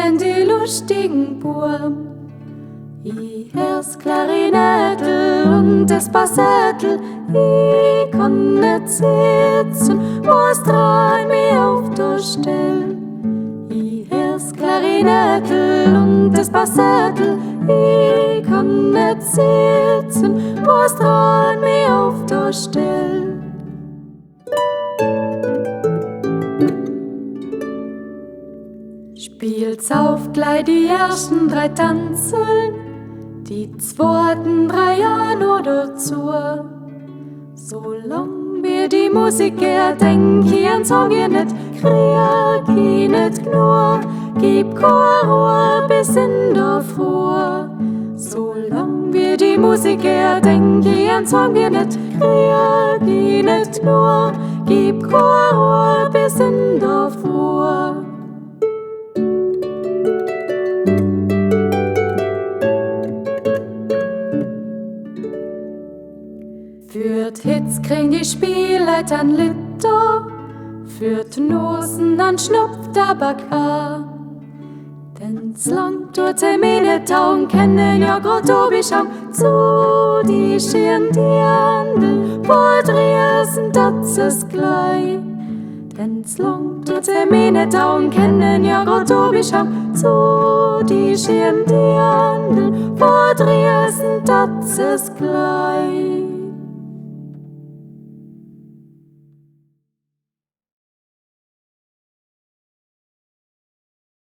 spielen die lustigen Burm. Ich hör's Klarinettel und das Bassettel, ich kann nicht sitzen, muss dran mich auf der Stelle. Ich hör's Klarinettel und das Bassettel, ich kann nicht sitzen, muss dran mich auf der Stelle. Spielt's auf gleich die ersten 3 Tanzeln, die zweiten 3 Jahre nur dazu. Solang mir die Musik denk ich an Song nicht, krieg ich nicht genug, gib keine Ruhe bis in der Früh. Solang mir die Musik denk ich an Song nicht, krieg ich nicht genug, gib keine Ruhe bis in der Früh. Für Hits kriegen die Spielleiter ein Liter, für Nosen dann schnupft Tabak an. Denn's lang dort meine Taugen kennen ja grad Obischam zu die Schirn die Handel, Podriesen, das ist gleich. Denn's lang dort meine Taugen kennen ja grad Obischam zu die Schirn die Handel, Podriesen, das ist gleich.